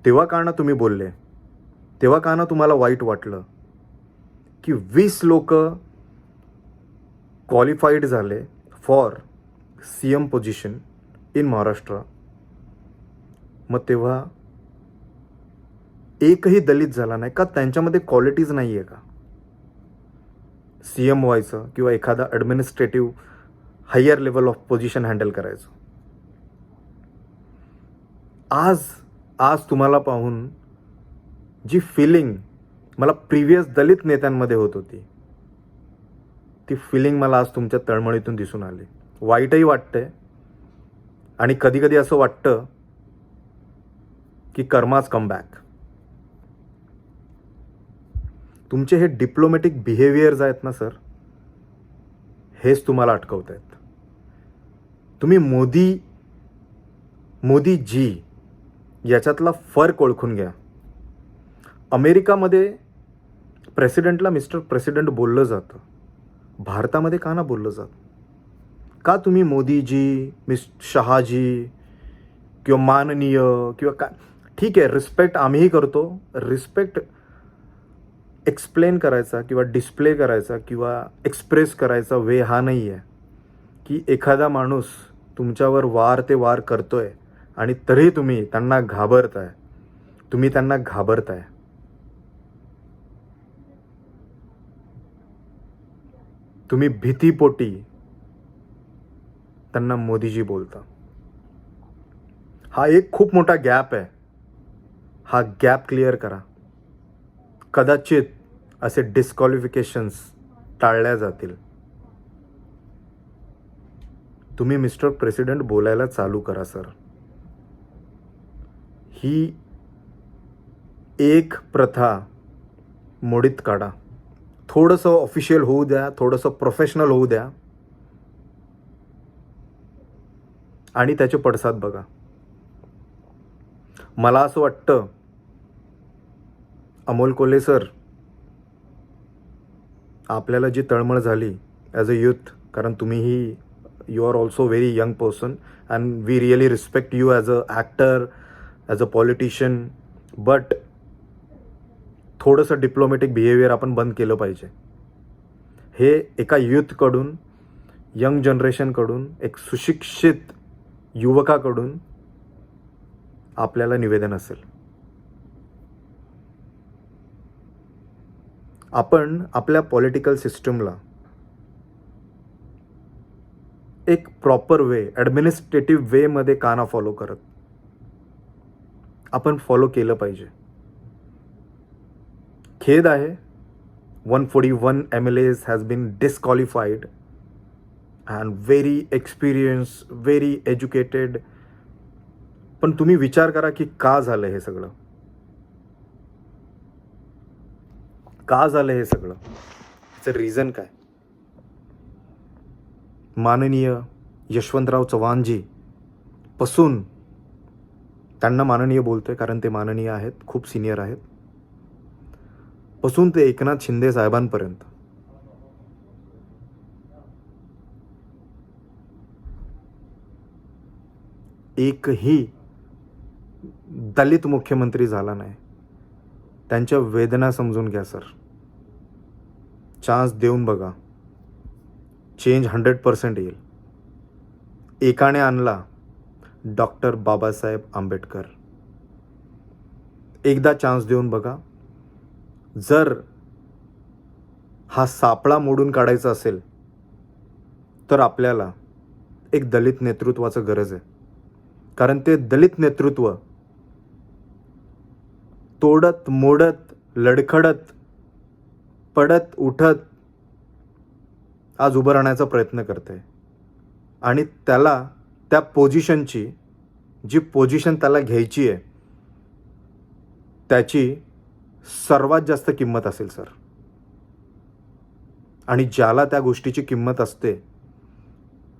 तेव्हा का ना तुम्ही बोलले, तेव्हा का ना तुम्हाला वाईट वाटलं की 20 लोक क्वालिफाईड झाले for CM position in Maharashtra, मग तेव्हा एकही दलित झाला नाही का? त्यांच्यामध्ये क्वालिटीज नाही आहे का CM व्हायचं किंवा एखादा administrative higher level of position handle करायचं? आज तुम्हाला पाहून जी फिलिंग मला प्रिव्हियस दलित नेत्यांमध्ये होत होती, ती फिलिंग मला आज तुमच्या तळमळीतून दिसून आली. वाईटही वाटतंय आणि कधी कधी असं वाटतं की कर्माच कम बॅक. तुमचे हे डिप्लोमॅटिक बिहेवियर्स आहेत ना सर, हेच तुम्हाला अटकवत आहेत. तुम्ही मोदी जी याच्यातला फरक ओळखून घ्या. अमेरिकामध्ये प्रेसिडेंटला मिस्टर प्रेसिडेंट बोललं जातं, भारतामध्ये का ना बोललं जातं? का तुम्ही मोदीजी, शहाजी किंवा माननीय किंवा काय, ठीक आहे, रिस्पेक्ट आम्हीही करतो. रिस्पेक्ट एक्सप्लेन करायचा किंवा डिस्प्ले करायचा किंवा एक्सप्रेस करायचा वे हा नाही आहे की एखादा माणूस तुमच्यावर वार ते वार करतोय आणि तरी तुम्ही त्यांना घाबरताय. तुम्ही भीतीपोटी त्यांना मोदीजी बोलता. हा एक खूप मोठा गॅप आहे. हा गॅप क्लिअर करा. कदाचित असे डिस्क्वालिफिकेशन्स टाळल्या जातील. तुम्ही मिस्टर प्रेसिडेंट बोलायला चालू करा सर. ही एक प्रथा मोडीत काढा. थोडंसं ऑफिशियल होऊ द्या, थोडंसं प्रोफेशनल होऊ द्या आणि त्याचे पडसाद बघा. मला असं वाटतं अमोल कोल्हे सर, आपल्याला जी तळमळ झाली ॲज अ यूथ, कारण तुम्हीही you are also very young person and we really respect you as a actor, as a politician, but थोडंसं डिप्लोमॅटिक बिहेवियर आपण बंद केलं पाहिजे. हे एका यूथकडून, यंग जनरेशनकडून, एक सुशिक्षित युवकाकडून आपल्याला निवेदन असेल. आपण आपल्या पॉलिटिकल सिस्टमला एक प्रॉपर वे, ॲडमिनिस्ट्रेटिव्ह वेमध्ये का ना फॉलो करत? आपण फॉलो केलं पाहिजे. खेद आहे 141 MLAs has been disqualified and very experienced, very educated. पण तुम्ही विचार करा की का झालं हे सगळं? का झालं हे सगळं? याचं रिझन काय? माननीय यशवंतराव चव्हाणजी पासून, त्यांना माननीय बोलतोय कारण ते माननीय आहेत, खूप सिनियर आहेत, पासून ते एकनाथ शिंदे साहेबांपर्यंत एकही दलित मुख्यमंत्री झाला नाही. त्यांच्या वेदना समजून घ्या सर. चान्स देऊन बघा. चेंज 100% येईल. एकाने आणला, डॉक्टर बाबासाहेब आंबेडकर. एकदा चान्स देऊन बघा. जर हा सापळा मोडून काढायचा असेल तर आपल्याला एक दलित नेतृत्वाचं गरज आहे. कारण ते दलित नेतृत्व तोडत मोडत, लडखडत, पडत उठत आज उभं राहण्याचा प्रयत्न करते आणि त्याला त्या पोझिशनची, जी पोझिशन त्याला घ्यायची आहे, त्याची सर्वात जास्त किंमत असेल सर. आणि ज्याला त्या गोष्टीची किंमत असते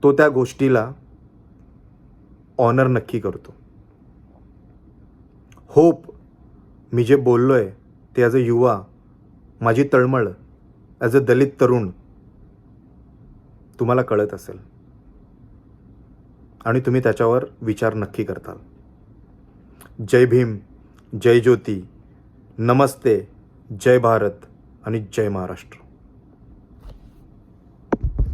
तो त्या गोष्टीला ऑनर नक्की करतो. होप मी जे बोललोय ते ॲज अ युवा, माझी तळमळ ॲज अ दलित तरुण तुम्हाला कळत असेल आणि तुम्ही त्याच्यावर विचार नक्की करताल. जय भीम, जय ज्योती, नमस्ते, जय भारत आणि जय महाराष्ट्र.